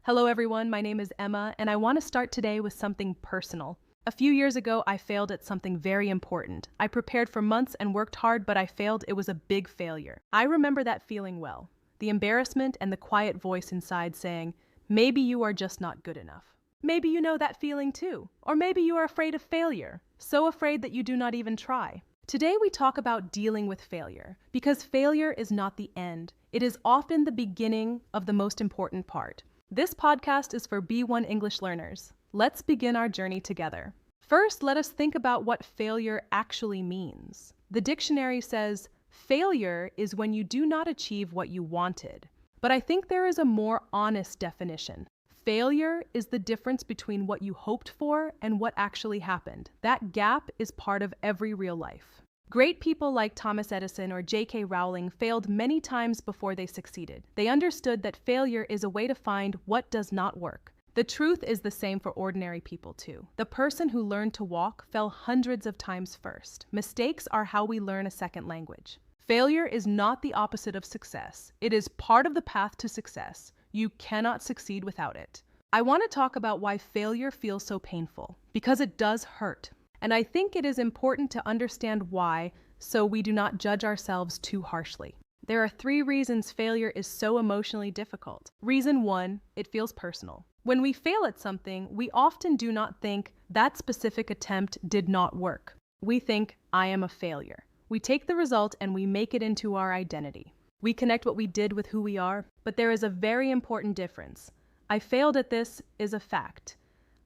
Hello everyone, my name is Emma, and I want to start today with something personal. A few years ago, I failed at something very important. I prepared for months and worked hard, but I failed. It was a big failure. I remember that feeling well. The embarrassment and the quiet voice inside saying, maybe you are just not good enough. Maybe you know that feeling too. Or maybe you are afraid of failure, so afraid that you do not even try. Today we talk about dealing with failure, because failure is not the end. It is often the beginning of the most important part. This podcast is for B1 English learners. Let's begin our journey together. First, let us think about what failure actually means. The dictionary says, failure is when you do not achieve what you wanted. But I think there is a more honest definition. Failure is the difference between what you hoped for and what actually happened. That gap is part of every real life. Great people like Thomas Edison or J.K. Rowling failed many times before they succeeded. They understood that failure is a way to find what does not work. The truth is the same for ordinary people too. The person who learned to walk fell hundreds of times first. Mistakes are how we learn a second language. Failure is not the opposite of success. It is part of the path to success. You cannot succeed without it. I want to talk about why failure feels so painful, because it does hurt. And I think it is important to understand why, so we do not judge ourselves too harshly. There are 3 reasons failure is so emotionally difficult. Reason 1, it feels personal. When we fail at something, we often do not think that specific attempt did not work. We think, I am a failure. We take the result and we make it into our identity. We connect what we did with who we are, but there is a very important difference. I failed at this is a fact.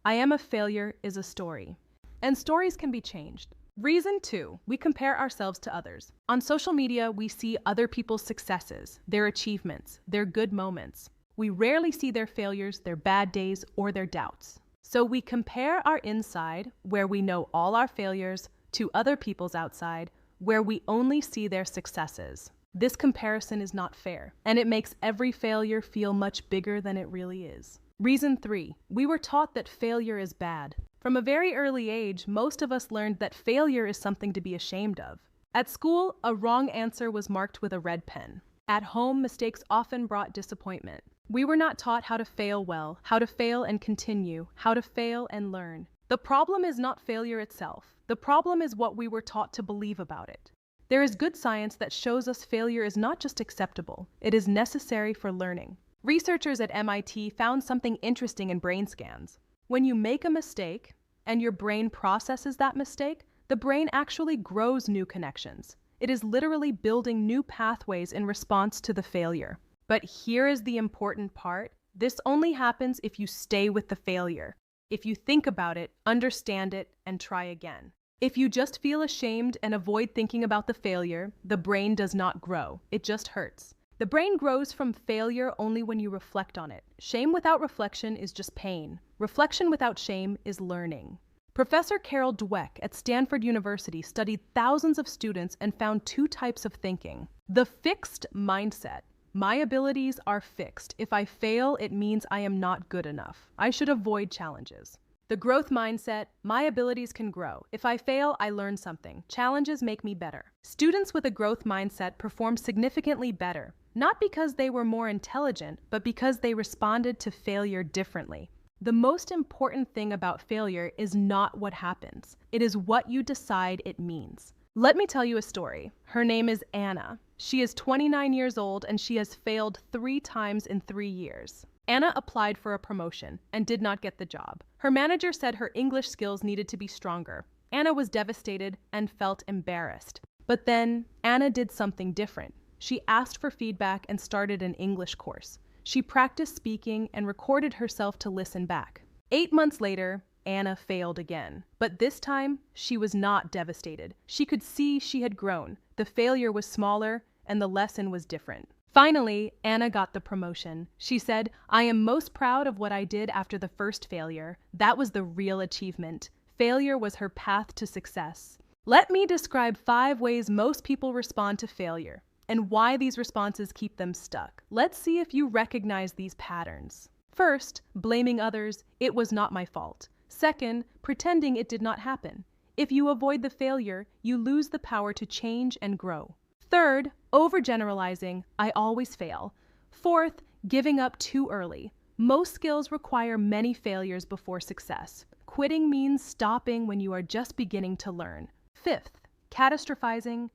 I am a failure is a story. And stories can be changed. Reason 2, we compare ourselves to others. On social media, we see other people's successes, their achievements, their good moments. We rarely see their failures, their bad days, or their doubts. So we compare our inside, where we know all our failures, to other people's outside, where we only see their successes. This comparison is not fair, and it makes every failure feel much bigger than it really is. Reason 3, we were taught that failure is bad. From a very early age, most of us learned that failure is something to be ashamed of. At school, a wrong answer was marked with a red pen. At home, mistakes often brought disappointment. We were not taught how to fail well, how to fail and continue, how to fail and learn. The problem is not failure itself. The problem is what we were taught to believe about it. There is good science that shows us failure is not just acceptable, it is necessary for learning. Researchers at MIT found something interesting in brain scans. When you make a mistake and your brain processes that mistake, the brain actually grows new connections. It is literally building new pathways in response to the failure. But here is the important part. This only happens if you stay with the failure. If you think about it, understand it, and try again. If you just feel ashamed and avoid thinking about the failure, the brain does not grow. It just hurts. The brain grows from failure only when you reflect on it. Shame without reflection is just pain. Reflection without shame is learning. Professor Carol Dweck at Stanford University studied thousands of students and found 2 types of thinking. The fixed mindset. My abilities are fixed. If I fail, it means I am not good enough. I should avoid challenges. The growth mindset, my abilities can grow. If I fail, I learn something. Challenges make me better. Students with a growth mindset perform significantly better, not because they were more intelligent, but because they responded to failure differently. The most important thing about failure is not what happens. It is what you decide it means. Let me tell you a story. Her name is Anna. She is 29 years old and she has failed 3 times in 3 years. Anna applied for a promotion and did not get the job. Her manager said her English skills needed to be stronger. Anna was devastated and felt embarrassed. But then Anna did something different. She asked for feedback and started an English course. She practiced speaking and recorded herself to listen back. 8 months later, Anna failed again. But this time, she was not devastated. She could see she had grown. The failure was smaller and the lesson was different. Finally, Anna got the promotion. She said, I am most proud of what I did after the first failure. That was the real achievement. Failure was her path to success. Let me describe 5 ways most people respond to failure and why these responses keep them stuck. Let's see if you recognize these patterns. First, blaming others. It was not my fault. Second, pretending it did not happen. If you avoid the failure, you lose the power to change and grow. Third, overgeneralizing. I always fail. Fourth, giving up too early. Most skills require many failures before success. Quitting means stopping when you are just beginning to learn. Fifth, catastrophizing.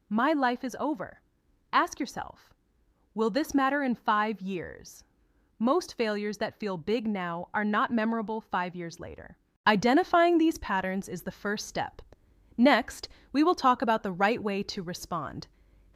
My life is over. Ask yourself, will this matter in 5 years? Most failures that feel big now are not memorable 5 years later. Identifying these patterns is the first step. Next, we will talk about the right way to respond.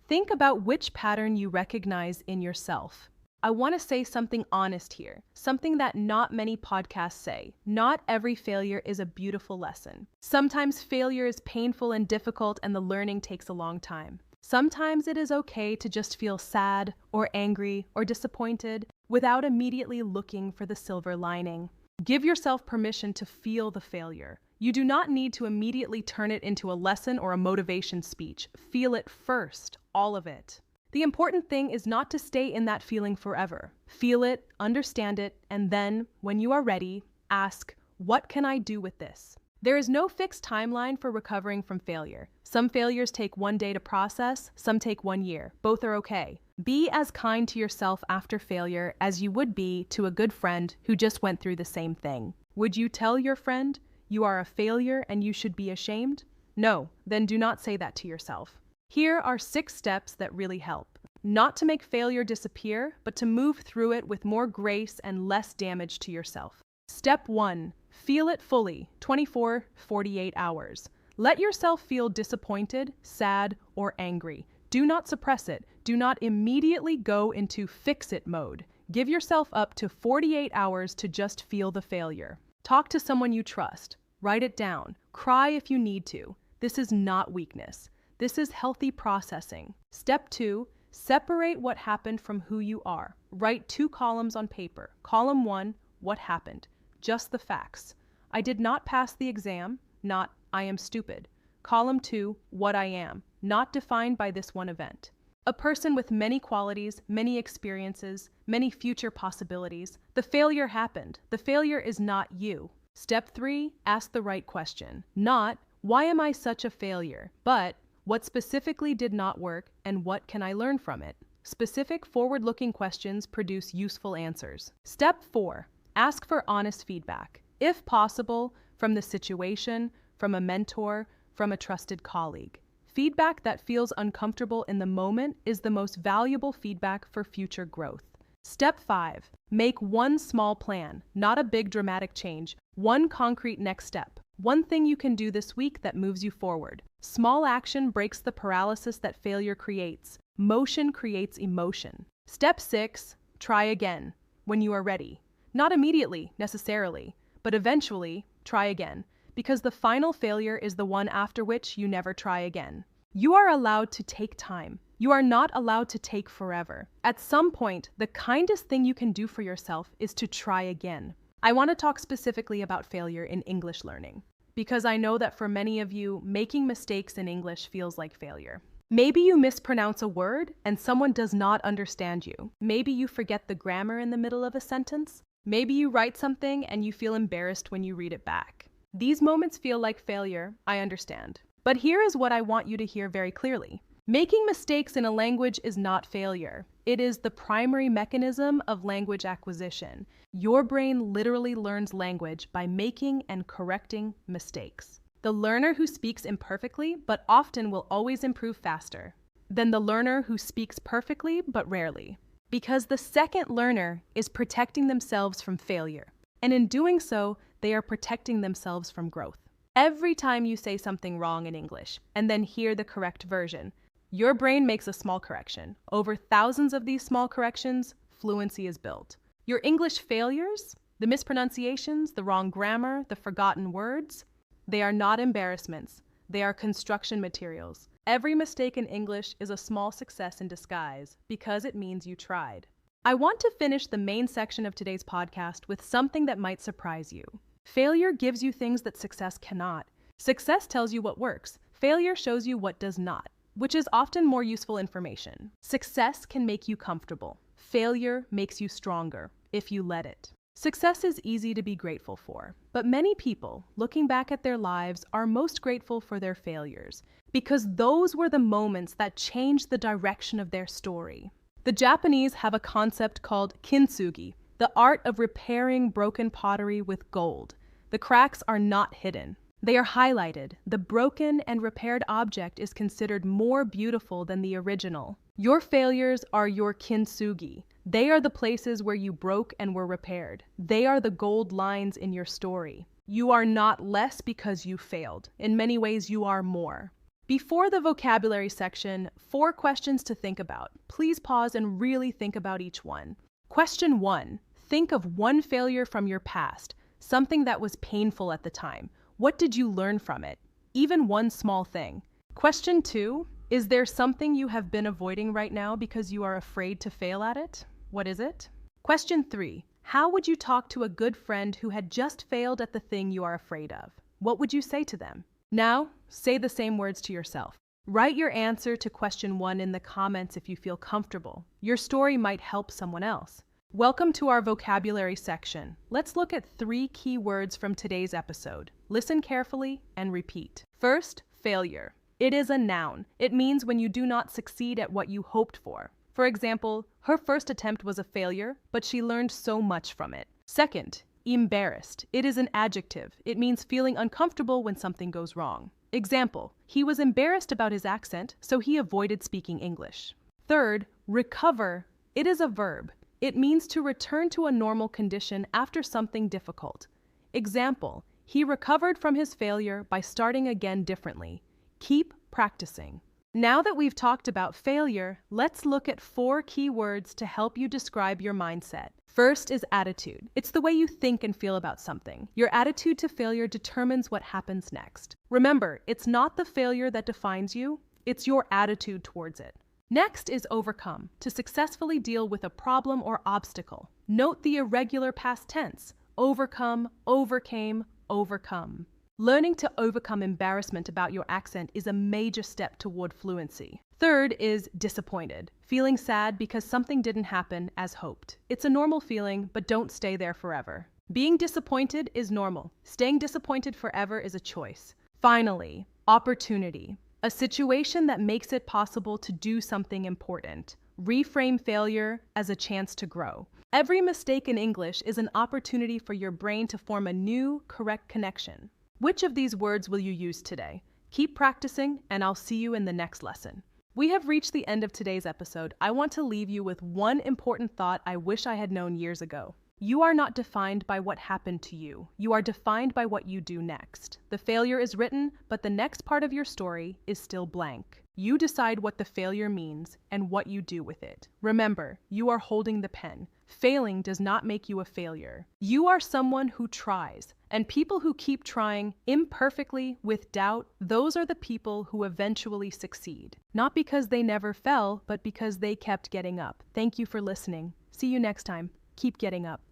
Think about which pattern you recognize in yourself. I want to say something honest here, something that not many podcasts say. Not every failure is a beautiful lesson. Sometimes failure is painful and difficult and the learning takes a long time. Sometimes it is okay to just feel sad or angry or disappointed without immediately looking for the silver lining. Give yourself permission to feel the failure. You do not need to immediately turn it into a lesson or a motivation speech. Feel it first, all of it. The important thing is not to stay in that feeling forever. Feel it, understand it, and then, when you are ready, ask, what can I do with this? There is no fixed timeline for recovering from failure. Some failures take 1 day to process, some take 1 year. Both are okay. Be as kind to yourself after failure as you would be to a good friend who just went through the same thing. Would you tell your friend, you are a failure and you should be ashamed? No, then do not say that to yourself. Here are 6 steps that really help. Not to make failure disappear, but to move through it with more grace and less damage to yourself. Step 1. Feel it fully, 24-48 hours. Let yourself feel disappointed, sad, or angry. Do not suppress it. Do not immediately go into fix-it mode. Give yourself up to 48 hours to just feel the failure. Talk to someone you trust. Write it down. Cry if you need to. This is not weakness. This is healthy processing. Step 2, separate what happened from who you are. Write 2 columns on paper. Column 1, what happened? Just the facts. I did not pass the exam, not I am stupid. Column 2, what I am, not defined by this one event. A person with many qualities, many experiences, many future possibilities. The failure happened. The failure is not you. Step 3, ask the right question. Not, why am I such a failure? But, what specifically did not work and what can I learn from it? Specific forward-looking questions produce useful answers. Step 4, ask for honest feedback. If possible, from the situation, from a mentor, from a trusted colleague. Feedback that feels uncomfortable in the moment is the most valuable feedback for future growth. Step 5, make one small plan, not a big dramatic change, one concrete next step. One thing you can do this week that moves you forward. Small action breaks the paralysis that failure creates. Motion creates emotion. Step 6, try again, when you are ready. Not immediately, necessarily, but eventually, try again, because the final failure is the one after which you never try again. You are allowed to take time. You are not allowed to take forever. At some point, the kindest thing you can do for yourself is to try again. I want to talk specifically about failure in English learning, because I know that for many of you, making mistakes in English feels like failure. Maybe you mispronounce a word and someone does not understand you. Maybe you forget the grammar in the middle of a sentence. Maybe you write something and you feel embarrassed when you read it back. These moments feel like failure, I understand. But here is what I want you to hear very clearly. Making mistakes in a language is not failure. It is the primary mechanism of language acquisition. Your brain literally learns language by making and correcting mistakes. The learner who speaks imperfectly but often will always improve faster than the learner who speaks perfectly but rarely. Because the second learner is protecting themselves from failure. And in doing so, they are protecting themselves from growth. Every time you say something wrong in English and then hear the correct version, your brain makes a small correction. Over thousands of these small corrections, fluency is built. Your English failures, the mispronunciations, the wrong grammar, the forgotten words, they are not embarrassments. They are construction materials. Every mistake in English is a small success in disguise because it means you tried. I want to finish the main section of today's podcast with something that might surprise you. Failure gives you things that success cannot. Success tells you what works. Failure shows you what does not, which is often more useful information. Success can make you comfortable. Failure makes you stronger, if you let it. Success is easy to be grateful for, but many people, looking back at their lives, are most grateful for their failures, because those were the moments that changed the direction of their story. The Japanese have a concept called kintsugi, the art of repairing broken pottery with gold. The cracks are not hidden. They are highlighted. The broken and repaired object is considered more beautiful than the original. Your failures are your kintsugi. They are the places where you broke and were repaired. They are the gold lines in your story. You are not less because you failed. In many ways, you are more. Before the vocabulary section, 4 questions to think about. Please pause and really think about each one. Question 1. Think of one failure from your past, something that was painful at the time. What did you learn from it? Even one small thing. Question 2. Is there something you have been avoiding right now because you are afraid to fail at it? What is it? Question 3. How would you talk to a good friend who had just failed at the thing you are afraid of? What would you say to them? Now, say the same words to yourself. Write your answer to question 1 in the comments if you feel comfortable. Your story might help someone else. Welcome to our vocabulary section. Let's look at 3 key words from today's episode. Listen carefully and repeat. First, failure. It is a noun. It means when you do not succeed at what you hoped for. For example, her first attempt was a failure, but she learned so much from it. Second, embarrassed. It is an adjective. It means feeling uncomfortable when something goes wrong. Example, he was embarrassed about his accent, so he avoided speaking English. Third, recover. It is a verb. It means to return to a normal condition after something difficult. Example, he recovered from his failure by starting again differently. Keep practicing. Now that we've talked about failure, let's look at 4 key words to help you describe your mindset. First is attitude. It's the way you think and feel about something. Your attitude to failure determines what happens next. Remember, it's not the failure that defines you, it's your attitude towards it. Next is overcome, to successfully deal with a problem or obstacle. Note the irregular past tense. Overcome, overcame, overcome. Learning to overcome embarrassment about your accent is a major step toward fluency. Third is disappointed, feeling sad because something didn't happen as hoped. It's a normal feeling, but don't stay there forever. Being disappointed is normal. Staying disappointed forever is a choice. Finally, opportunity. A situation that makes it possible to do something important. Reframe failure as a chance to grow. Every mistake in English is an opportunity for your brain to form a new, correct connection. Which of these words will you use today? Keep practicing, and I'll see you in the next lesson. We have reached the end of today's episode. I want to leave you with one important thought I wish I had known years ago. You are not defined by what happened to you. You are defined by what you do next. The failure is written, but the next part of your story is still blank. You decide what the failure means and what you do with it. Remember, you are holding the pen. Failing does not make you a failure. You are someone who tries, and people who keep trying imperfectly with doubt, those are the people who eventually succeed. Not because they never fell, but because they kept getting up. Thank you for listening. See you next time. Keep getting up.